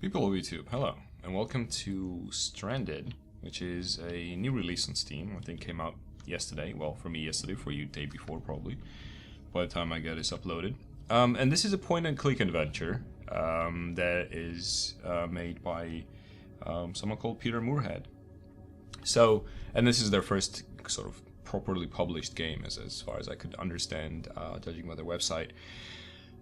People of YouTube, hello, and welcome to Stranded, which is a new release on Steam. I think came out yesterday. Well, for me yesterday, for you day before probably, by the time I get this uploaded. And this is a point-and-click adventure that is made by someone called Peter Moorhead. So, and this is their first sort of properly published game, as far as I could understand, judging by their website.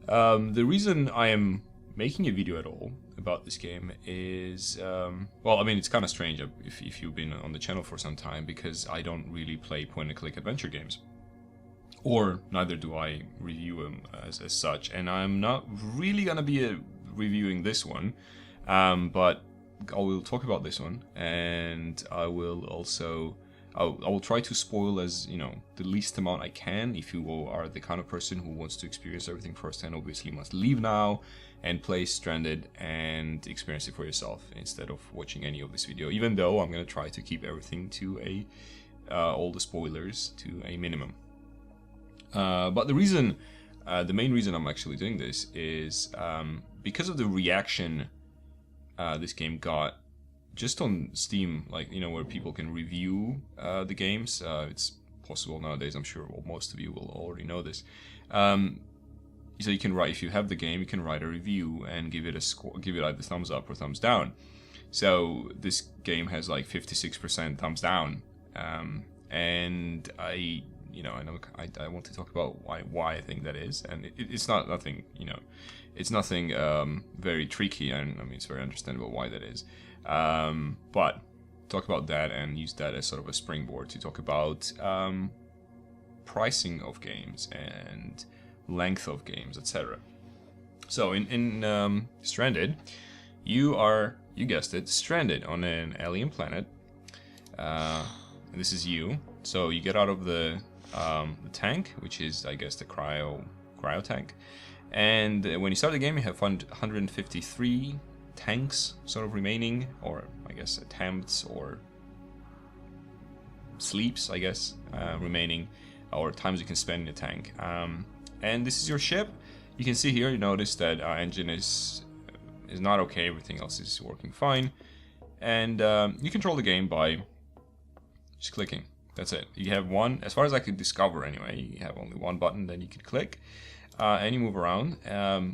The reason I am making a video at all about this game is, well, I mean, it's kind of strange if you've been on the channel for some time, because I don't really play point-and-click adventure games. Or neither do I review them as such, and I'm not really gonna be reviewing this one, but I will talk about this one, and I will also I will try to spoil as the least amount I can. If you are the kind of person who wants to experience everything firsthand, obviously you must leave now and play Stranded and experience it for yourself instead of watching any of this video. Even though I'm gonna try to keep everything to all the spoilers to a minimum. But the main reason I'm actually doing this is because of the reaction this game got just on Steam, like, where people can review the games. It's possible nowadays, I'm sure most of you will already know this. So you can write, if you have the game, you can write a review and give it a score, give it either thumbs up or thumbs down. So this game has like 56% thumbs down, and I want to talk about why I think that is, and it's not nothing, it's nothing very tricky, and I mean it's very understandable why that is. But talk about that and use that as sort of a springboard to talk about pricing of games and length of games, etc. So in Stranded, you guessed it, stranded on an alien planet. And this is you. So you get out of the tank, which is, I guess, the cryo tank. And when you start the game, you have 153 tanks sort of remaining, or I guess attempts or sleeps, I guess, remaining, or times you can spend in the tank. And this is your ship. You can see here, you notice that our engine is not okay, everything else is working fine. And you control the game by just clicking. That's it. You have one, as far as I could discover anyway, you have only one button, then you can click. And you move around.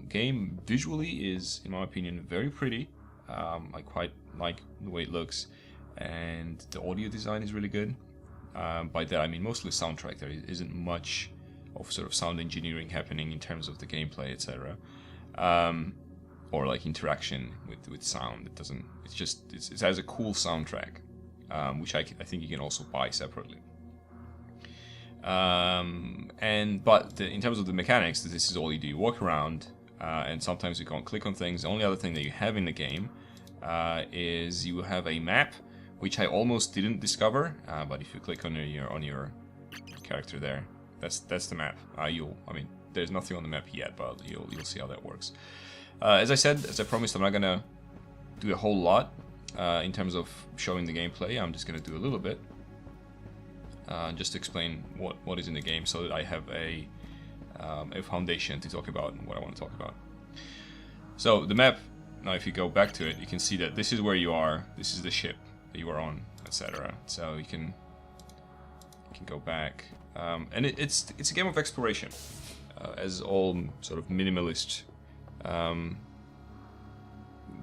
Game visually is, in my opinion, very pretty. I quite like the way it looks, and the audio design is really good. By that I mean mostly soundtrack. There isn't much of sort of sound engineering happening in terms of the gameplay, etc. Or like interaction with sound. It has a cool soundtrack, which I think you can also buy separately. But in terms of the mechanics, this is all you do. You walk around, and sometimes you can't click on things. The only other thing that you have in the game is you have a map, which I almost didn't discover. But if you click on your character there, that's the map. I mean, there's nothing on the map yet, but you'll see how that works. As I promised, I'm not gonna do a whole lot in terms of showing the gameplay. I'm just gonna do a little bit. Just to explain what is in the game, so that I have a foundation to talk about what I want to talk about. So the map, now if you go back to it, you can see that this is where you are, this is the ship that you are on, etc. So you can go back, and it's a game of exploration, as all sort of minimalist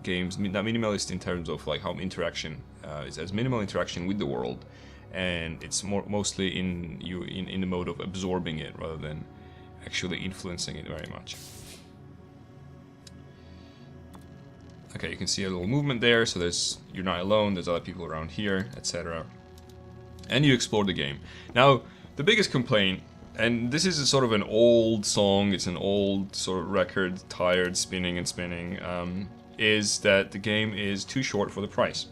games, not minimalist in terms of like how interaction is as minimal interaction with the world. And it's mostly in the mode of absorbing it rather than actually influencing it very much. Okay, you can see a little movement there, so you're not alone, there's other people around here, etc. And you explore the game. Now, the biggest complaint, and this is a sort of an old song, it's an old sort of record, tired, spinning and spinning, is that the game is too short for the price.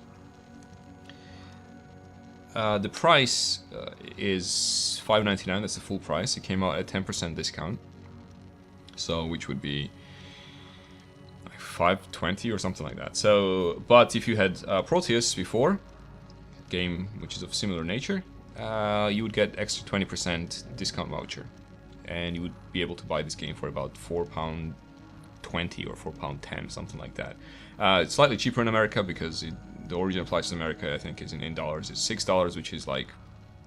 The price is $5.99. That's the full price. It came out at 10% discount, so which would be like $5.20 or something like that. So, but if you had Proteus before, game which is of similar nature, you would get extra 20% discount voucher, and you would be able to buy this game for about £4.20 £4.20 or £4.10, something like that. It's slightly cheaper in America because the original price in America, I think, is in dollars. It's $6, which is like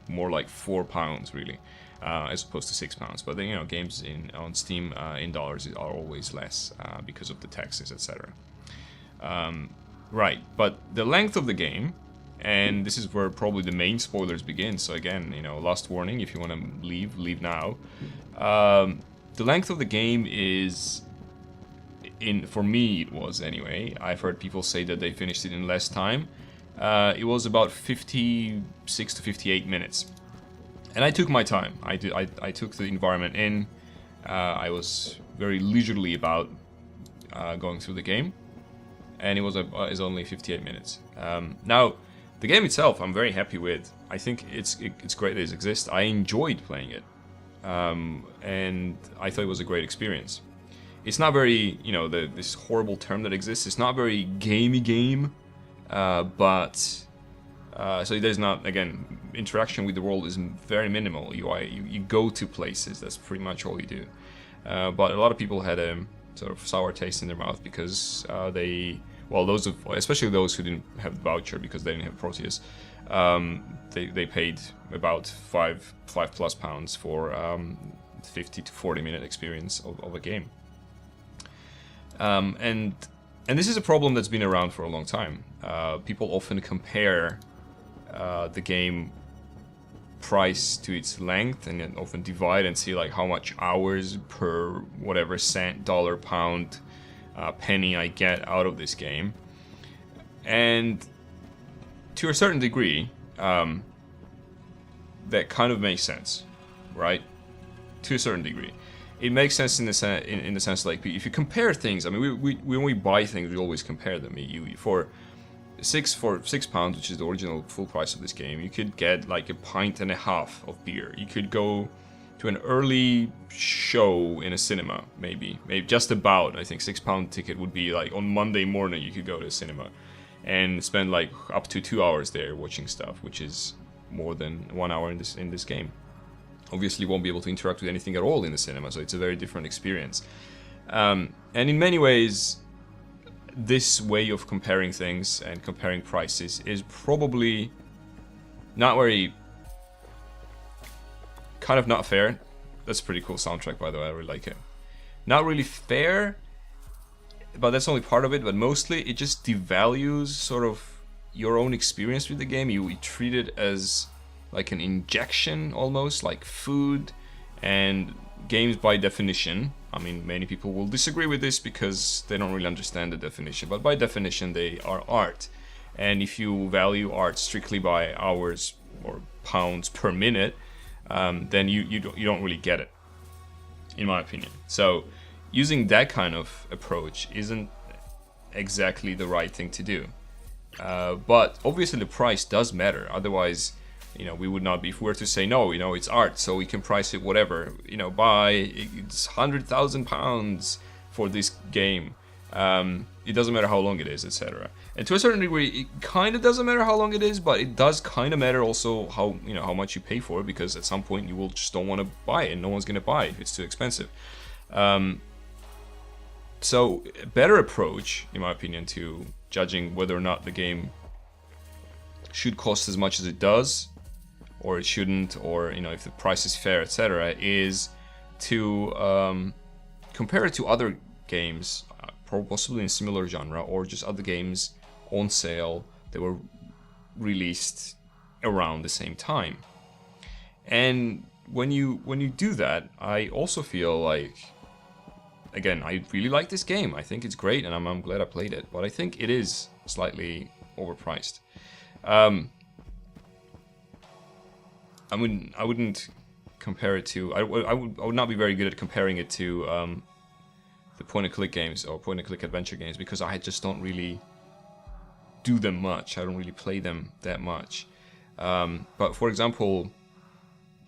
more like £4 really, as opposed to £6. But then, you know, games on Steam in dollars are always less because of the taxes, etc. Right, but the length of the game, and this is where probably the main spoilers begin. So again, you know, last warning: if you want to leave now. The length of the game is, for me it was anyway. I've heard people say that they finished it in less time. It was about 56 to 58 minutes, and I took my time. I took the environment in. I was very leisurely about going through the game, and it was only 58 minutes. Now, the game itself, I'm very happy with. I think it's great that it exists. I enjoyed playing it, and I thought it was a great experience. It's not very, you know, this horrible term that exists. It's not very gamey game, but so there's not, again, interaction with the world is very minimal. You go to places. That's pretty much all you do. But a lot of people had a sort of sour taste in their mouth because especially those who didn't have the voucher because they didn't have Proteus, they paid about £5+ for 50 to 40 minute experience of a game. And this is a problem that's been around for a long time. People often compare the game price to its length, and then often divide and see like how much hours per whatever cent, dollar, pound, penny I get out of this game. And to a certain degree, that kind of makes sense, right? To a certain degree, it makes sense in the sense like if you compare things. I mean, when we buy things, we always compare them. For £6, which is the original full price of this game, you could get like 1.5 pints of beer. You could go to an early show in a cinema, maybe just about. I think £6 ticket would be like on Monday morning. You could go to a cinema and spend like up to 2 hours there watching stuff, which is more than 1 hour in this game. Obviously, you won't be able to interact with anything at all in the cinema, so it's a very different experience. And in many ways, this way of comparing things and comparing prices is probably not very, kind of not fair. That's a pretty cool soundtrack, by the way. I really like it. Not really fair, but that's only part of it. But mostly, it just devalues sort of your own experience with the game. You treat it as like an injection, almost like food. And games, by definition, I mean, many people will disagree with this because they don't really understand the definition, but by definition, they are art. And if you value art strictly by hours or pounds per minute, then you don't really get it, in my opinion. So using that kind of approach isn't exactly the right thing to do. But obviously the price does matter. Otherwise, you know, we would not be, if we were to say, no, you know, it's art, so we can price it whatever, you know, it's £100,000 for this game. It doesn't matter how long it is, etc. And to a certain degree, it kind of doesn't matter how long it is, but it does kind of matter also how much you pay for it, because at some point you will just don't want to buy it, and no one's going to buy it if it's too expensive. So a better approach, in my opinion, to judging whether or not the game should cost as much as it does, or it shouldn't, or, you know, if the price is fair, etc., is to compare it to other games, possibly in similar genre, or just other games on sale that were released around the same time. And when you do that, I also feel like, again, I really like this game. I think it's great, and I'm glad I played it, but I think it is slightly overpriced. I wouldn't compare it to. I would not be very good at comparing it to the point-and-click games or point-and-click adventure games, because I just don't really do them much. I don't really play them that much. But for example,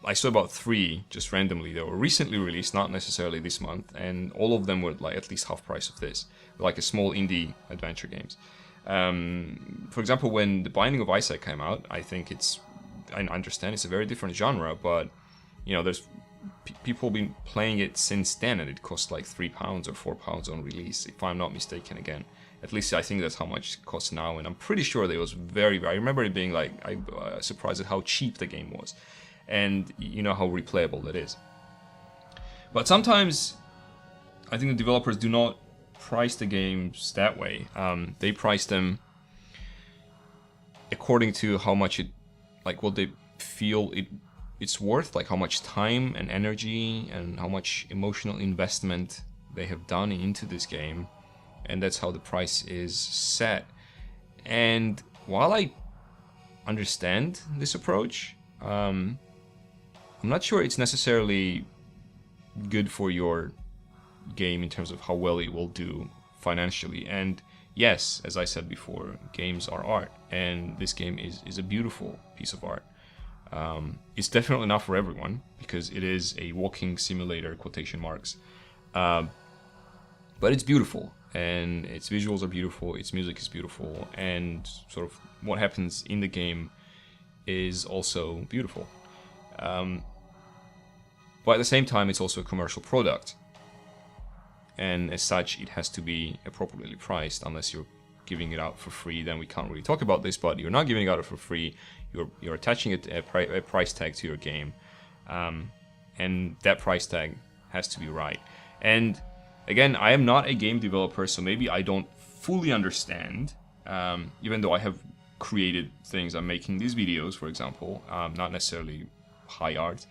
I saw about 3 just randomly that were recently released, not necessarily this month, and all of them were like at least half price of this, like a small indie adventure games. For example, when The Binding of Isaac came out, I understand it's a very different genre, but, you know, there's people been playing it since then, and it cost like £3 or £4 on release, if I'm not mistaken. Again, at least I think that's how much it costs now, and I'm pretty sure that it was very. I remember it being like I surprised at how cheap the game was, and you know how replayable that is. But sometimes I think the developers do not price the games that way. They price them according to how much it, like what they feel it's worth, like how much time and energy and how much emotional investment they have done into this game, and that's how the price is set. And while I understand this approach, I'm not sure it's necessarily good for your game in terms of how well it will do financially. And yes, as I said before, games are art, and this game is a beautiful piece of art. It's definitely not for everyone, because it is a walking simulator, quotation marks, but it's beautiful, and its visuals are beautiful, its music is beautiful, and sort of what happens in the game is also beautiful. But at the same time, it's also a commercial product, and as such, it has to be appropriately priced. Unless you're giving it out for free, then we can't really talk about this. But you're not giving it out for free. You're attaching a price tag to your game, and that price tag has to be right. And again, I am not a game developer, so maybe I don't fully understand. Even though I have created things, I'm making these videos, for example, not necessarily high art.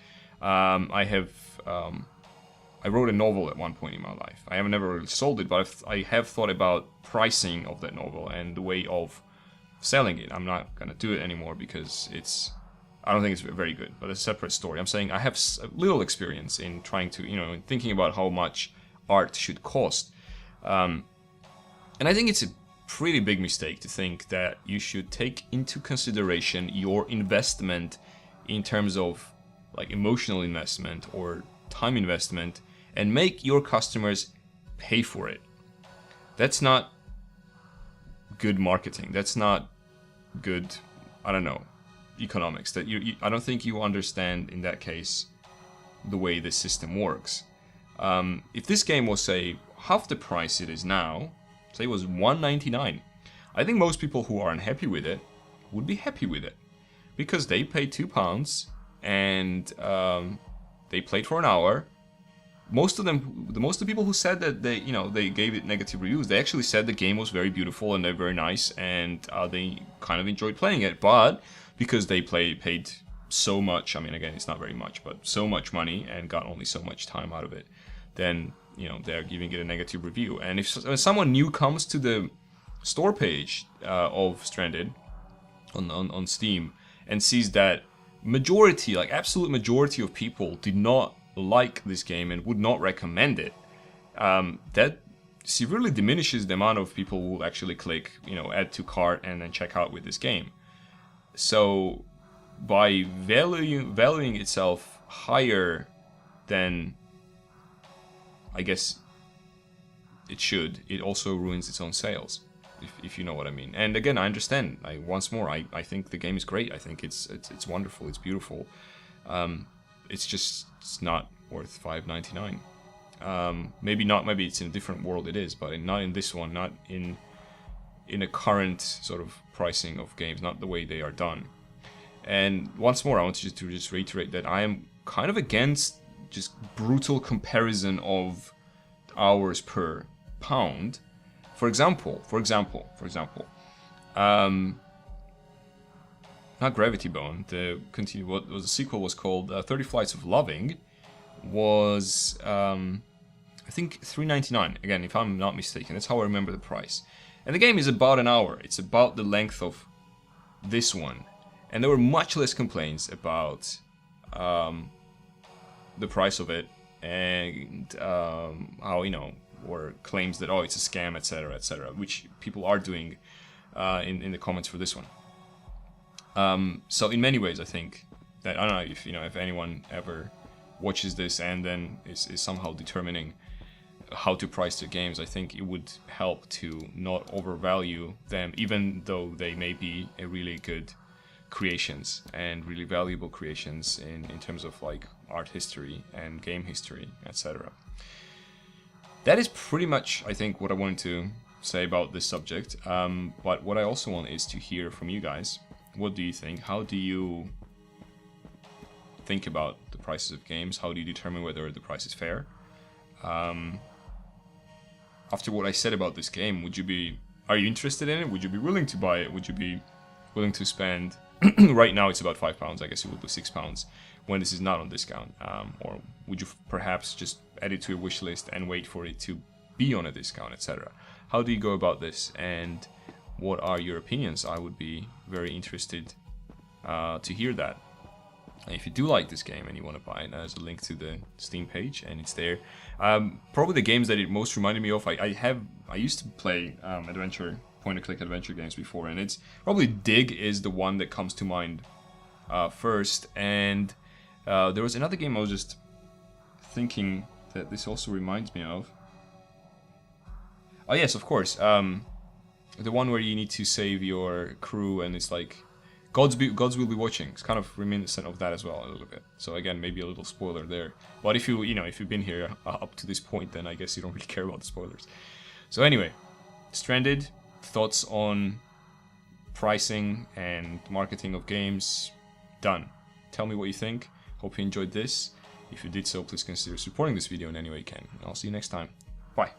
I wrote a novel at one point in my life. I have never really sold it, but I have thought about pricing of that novel and the way of selling it. I'm not gonna do it anymore because I don't think it's very good, but it's a separate story. I'm saying I have little experience in trying to, in thinking about how much art should cost. And I think it's a pretty big mistake to think that you should take into consideration your investment in terms of like emotional investment or time investment and make your customers pay for it. That's not good marketing. That's not good, economics. I don't think you understand in that case the way the system works. If this game was, say, half the price it is now, say it was $1.99, I think most people who are unhappy with it would be happy with it because they paid £2 and they played for an hour. Most of the people who said that they gave it negative reviews, they actually said the game was very beautiful and they're very nice and they kind of enjoyed playing it. But because they paid so much, again, it's not very much, but so much money and got only so much time out of it, then they're giving it a negative review. And if someone new comes to the store page of Stranded on Steam and sees that absolute majority of people did not like this game and would not recommend it, that severely diminishes the amount of people who will actually click, add to cart and then check out with this game. So by valuing itself higher than I guess it should, it also ruins its own sales, if you know what I mean. And again, I understand. I think the game is great. I think it's wonderful. It's beautiful. It's not worth $5.99. Maybe not. Maybe it's in a different world. It is, but not in this one. Not in a current sort of pricing of games. Not the way they are done. And once more, I want to just reiterate that I am kind of against just brutal comparison of hours per pound. For example, not Gravity Bone. What was the sequel was called 30 Flights of Loving. Was I think $3.99 again, if I'm not mistaken. That's how I remember the price. And the game is about an hour. It's about the length of this one, and there were much less complaints about the price of it and how or claims that it's a scam, etc., which people are doing in the comments for this one. So in many ways, I think that, I don't know if anyone ever watches this and then is somehow determining how to price their games, I think it would help to not overvalue them, even though they may be a really good creations, and really valuable creations in terms of like art history and game history, etc. That is pretty much, I think, what I wanted to say about this subject. But what I also want is to hear from you guys. What do you think? How do you think about the prices of games? How do you determine whether the price is fair? After what I said about this game, are you interested in it? Would you be willing to buy it? Would you be willing to spend? Right now it's about £5. I guess it would be £6 when this is not on discount. Or would you perhaps just add it to your wish list and wait for it to be on a discount, etc.? How do you go about this, and what are your opinions? I would be very interested to hear that. And if you do like this game and you want to buy it, there's a link to the Steam page, and it's there. Probably the games that it most reminded me of, I used to play point-and-click adventure games before, and it's probably Dig is the one that comes to mind first. And there was another game I was just thinking that this also reminds me of. Oh yes, of course. The one where you need to save your crew, and it's like Gods will be watching. It's kind of reminiscent of that as well a little bit. So again, maybe a little spoiler there. But if if you've been here up to this point, then I guess you don't really care about the spoilers. So anyway, Stranded, thoughts on pricing and marketing of games, done. Tell me what you think. Hope you enjoyed this. If you did so, please consider supporting this video in any way you can. And I'll see you next time. Bye.